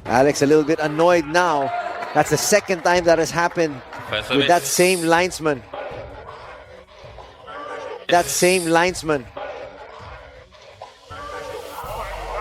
Alex a little bit annoyed now. That's the second time that has happened with that same linesman. That same linesman.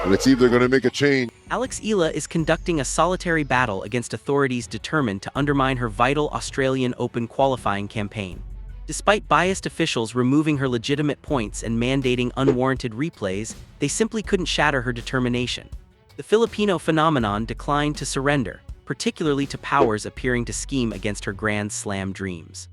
Let's see if they're going to make a change. Alex Eala is conducting a solitary battle against authorities determined to undermine her vital Australian Open qualifying campaign. Despite biased officials removing her legitimate points and mandating unwarranted replays, they simply couldn't shatter her determination. The Filipino phenomenon declined to surrender, particularly to powers appearing to scheme against her Grand Slam dreams.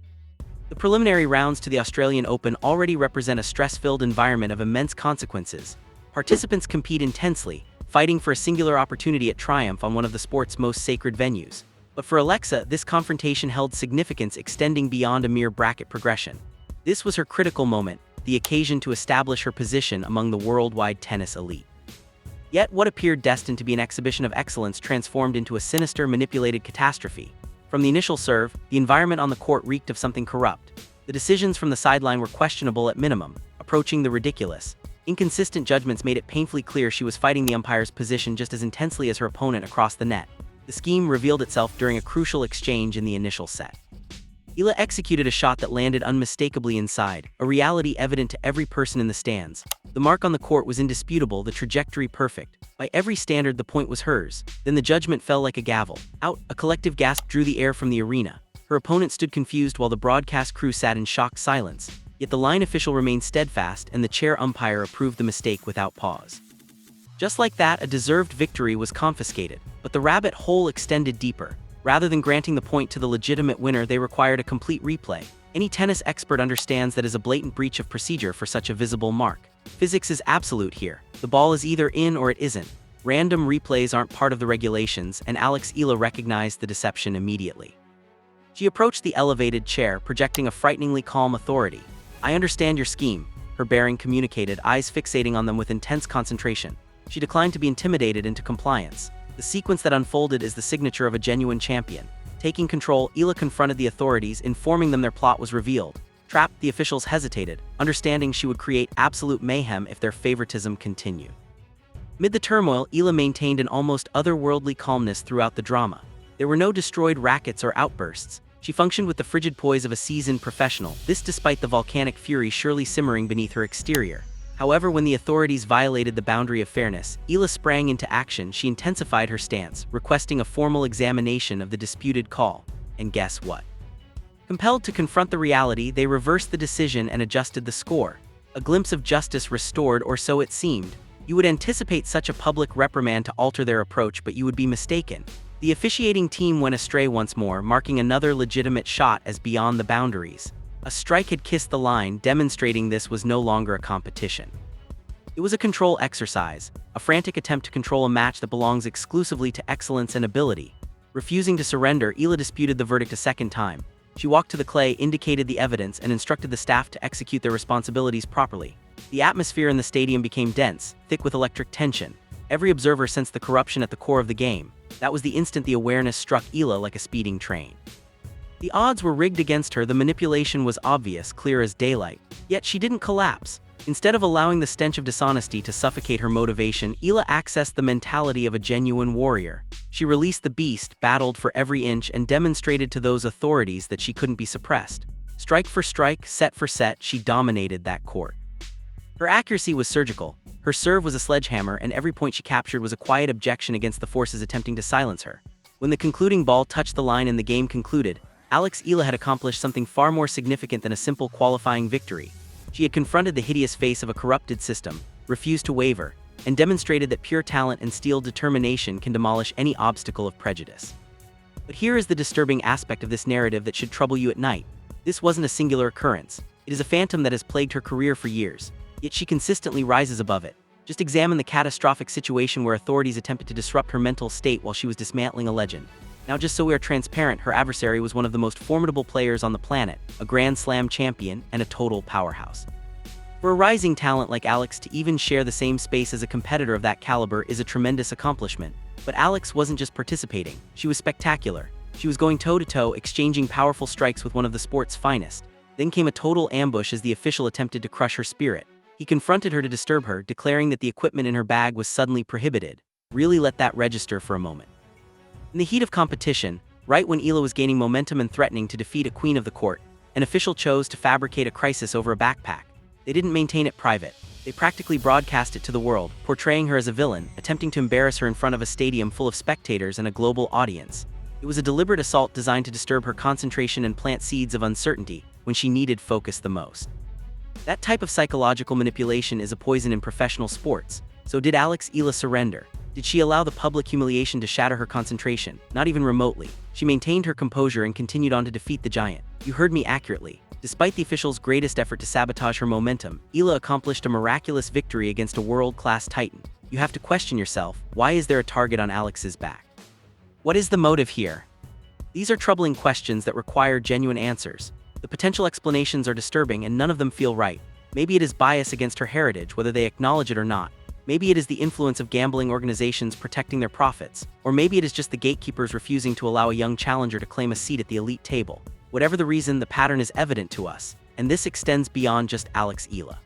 The preliminary rounds to the Australian Open already represent a stress-filled environment of immense consequences. Participants compete intensely, fighting for a singular opportunity at triumph on one of the sport's most sacred venues. But for Alexa, this confrontation held significance extending beyond a mere bracket progression. This was her critical moment, the occasion to establish her position among the worldwide tennis elite. Yet what appeared destined to be an exhibition of excellence transformed into a sinister, manipulated catastrophe. From the initial serve, the environment on the court reeked of something corrupt. The decisions from the sideline were questionable at minimum, approaching the ridiculous. Inconsistent judgments made it painfully clear she was fighting the umpire's position just as intensely as her opponent across the net. The scheme revealed itself during a crucial exchange in the initial set. Eala executed a shot that landed unmistakably inside, a reality evident to every person in the stands. The mark on the court was indisputable, the trajectory perfect. By every standard, the point was hers. Then the judgment fell like a gavel. Out, a collective gasp drew the air from the arena. Her opponent stood confused while the broadcast crew sat in shocked silence. Yet the line official remained steadfast and the chair umpire approved the mistake without pause. Just like that, a deserved victory was confiscated, but the rabbit hole extended deeper. Rather than granting the point to the legitimate winner, they required a complete replay. Any tennis expert understands that is a blatant breach of procedure for such a visible mark. Physics is absolute here. The ball is either in or it isn't. Random replays aren't part of the regulations, and Alex Eala recognized the deception immediately. She approached the elevated chair, projecting a frighteningly calm authority. "I understand your scheme," her bearing communicated, eyes fixating on them with intense concentration. She declined to be intimidated into compliance. The sequence that unfolded is the signature of a genuine champion. Taking control, Eala confronted the authorities, informing them their plot was revealed. Trapped, the officials hesitated, understanding she would create absolute mayhem if their favoritism continued. Amid the turmoil, Eala maintained an almost otherworldly calmness throughout the drama. There were no destroyed rackets or outbursts. She functioned with the frigid poise of a seasoned professional, this despite the volcanic fury surely simmering beneath her exterior. However, when the authorities violated the boundary of fairness, Eala sprang into action. She intensified her stance, requesting a formal examination of the disputed call. And guess what? Compelled to confront the reality, they reversed the decision and adjusted the score. A glimpse of justice restored, or so it seemed. You would anticipate such a public reprimand to alter their approach, but you would be mistaken. The officiating team went astray once more, marking another legitimate shot as beyond the boundaries. A strike had kissed the line, demonstrating this was no longer a competition. It was a control exercise, a frantic attempt to control a match that belongs exclusively to excellence and ability. Refusing to surrender, Eala disputed the verdict a second time. She walked to the clay, indicated the evidence, and instructed the staff to execute their responsibilities properly. The atmosphere in the stadium became dense, thick with electric tension. Every observer sensed the corruption at the core of the game. That was the instant the awareness struck Eala like a speeding train. The odds were rigged against her, the manipulation was obvious, clear as daylight. Yet she didn't collapse. Instead of allowing the stench of dishonesty to suffocate her motivation, Eala accessed the mentality of a genuine warrior. She released the beast, battled for every inch, and demonstrated to those authorities that she couldn't be suppressed. Strike for strike, set for set, she dominated that court. Her accuracy was surgical. Her serve was a sledgehammer, and every point she captured was a quiet objection against the forces attempting to silence her. When the concluding ball touched the line and the game concluded, Alex Eala had accomplished something far more significant than a simple qualifying victory. She had confronted the hideous face of a corrupted system, refused to waver, and demonstrated that pure talent and steel determination can demolish any obstacle of prejudice. But here is the disturbing aspect of this narrative that should trouble you at night. This wasn't a singular occurrence. It is a phantom that has plagued her career for years, yet she consistently rises above it. Just examine the catastrophic situation where authorities attempted to disrupt her mental state while she was dismantling a legend. Now, just so we are transparent, her adversary was one of the most formidable players on the planet, a Grand Slam champion and a total powerhouse. For a rising talent like Alex to even share the same space as a competitor of that caliber is a tremendous accomplishment. But Alex wasn't just participating, she was spectacular. She was going toe-to-toe, exchanging powerful strikes with one of the sport's finest. Then came a total ambush as the official attempted to crush her spirit. He confronted her to disturb her, declaring that the equipment in her bag was suddenly prohibited. Really let that register for a moment. In the heat of competition, right when Eala was gaining momentum and threatening to defeat a queen of the court, an official chose to fabricate a crisis over a backpack. They didn't maintain it private. They practically broadcast it to the world, portraying her as a villain, attempting to embarrass her in front of a stadium full of spectators and a global audience. It was a deliberate assault designed to disturb her concentration and plant seeds of uncertainty when she needed focus the most. That type of psychological manipulation is a poison in professional sports. So did Alex Eala surrender? Did she allow the public humiliation to shatter her concentration? Not even remotely. She maintained her composure and continued on to defeat the giant. You heard me accurately. Despite the official's greatest effort to sabotage her momentum, Eala accomplished a miraculous victory against a world-class titan. You have to question yourself, why is there a target on Alex's back? What is the motive here? These are troubling questions that require genuine answers. The potential explanations are disturbing and none of them feel right. Maybe it is bias against her heritage, whether they acknowledge it or not. Maybe it is the influence of gambling organizations protecting their profits. Or maybe it is just the gatekeepers refusing to allow a young challenger to claim a seat at the elite table. Whatever the reason, the pattern is evident to us, and this extends beyond just Alex Eala.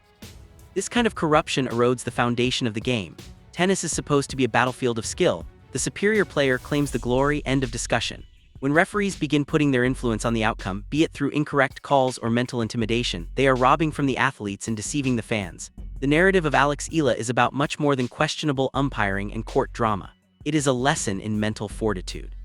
This kind of corruption erodes the foundation of the game. Tennis is supposed to be a battlefield of skill. The superior player claims the glory. End of discussion. When referees begin putting their influence on the outcome, be it through incorrect calls or mental intimidation, they are robbing from the athletes and deceiving the fans. The narrative of Alex Eala is about much more than questionable umpiring and court drama. It is a lesson in mental fortitude.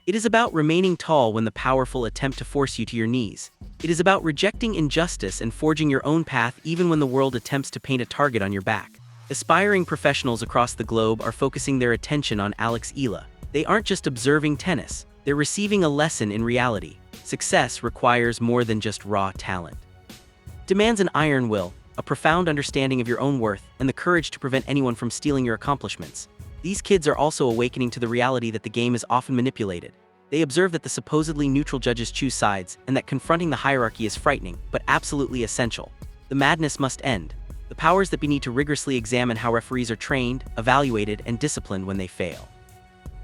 It is about remaining tall when the powerful attempt to force you to your knees. It is about rejecting injustice and forging your own path even when the world attempts to paint a target on your back. Aspiring professionals across the globe are focusing their attention on Alex Eala. They aren't just observing tennis, they're receiving a lesson in reality. Success requires more than just raw talent. It demands an iron will, a profound understanding of your own worth, and the courage to prevent anyone from stealing your accomplishments. These kids are also awakening to the reality that the game is often manipulated. They observe that the supposedly neutral judges choose sides, and that confronting the hierarchy is frightening, but absolutely essential. The madness must end. The powers that be need to rigorously examine how referees are trained, evaluated, and disciplined when they fail.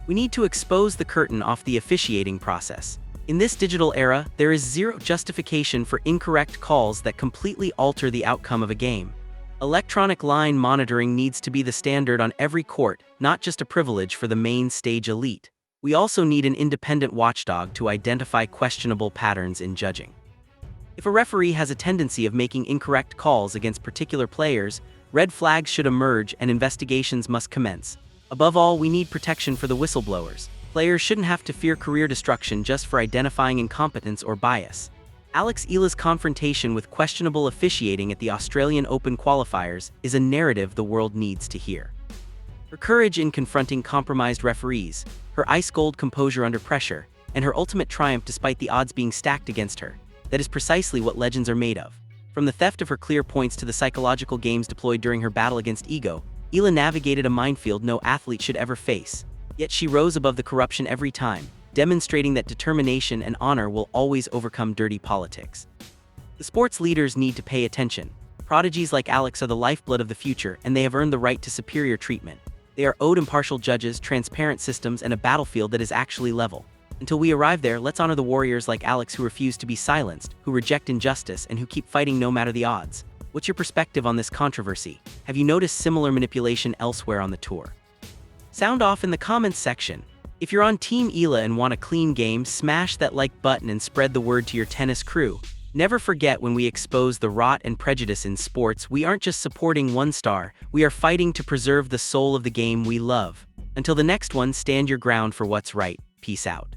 We need to expose the curtain off the officiating process. In this digital era, there is zero justification for incorrect calls that completely alter the outcome of a game. Electronic line monitoring needs to be the standard on every court, not just a privilege for the main stage elite. We also need an independent watchdog to identify questionable patterns in judging. If a referee has a tendency of making incorrect calls against particular players, red flags should emerge and investigations must commence. Above all, we need protection for the whistleblowers. Players shouldn't have to fear career destruction just for identifying incompetence or bias. Alex Eala's confrontation with questionable officiating at the Australian Open qualifiers is a narrative the world needs to hear. Her courage in confronting compromised referees, her ice-cold composure under pressure, and her ultimate triumph despite the odds being stacked against her, that is precisely what legends are made of. From the theft of her clear points to the psychological games deployed during her battle against ego, Eala navigated a minefield no athlete should ever face. Yet she rose above the corruption every time, demonstrating that determination and honor will always overcome dirty politics. The sports leaders need to pay attention. Prodigies like Alex are the lifeblood of the future, and they have earned the right to superior treatment. They are owed impartial judges, transparent systems, and a battlefield that is actually level. Until we arrive there, let's honor the warriors like Alex who refuse to be silenced, who reject injustice, and who keep fighting no matter the odds. What's your perspective on this controversy? Have you noticed similar manipulation elsewhere on the tour? Sound off in the comments section. If you're on Team Eala and want a clean game, smash that like button and spread the word to your tennis crew. Never forget, when we expose the rot and prejudice in sports, we aren't just supporting one star, we are fighting to preserve the soul of the game we love. Until the next one, stand your ground for what's right. Peace out.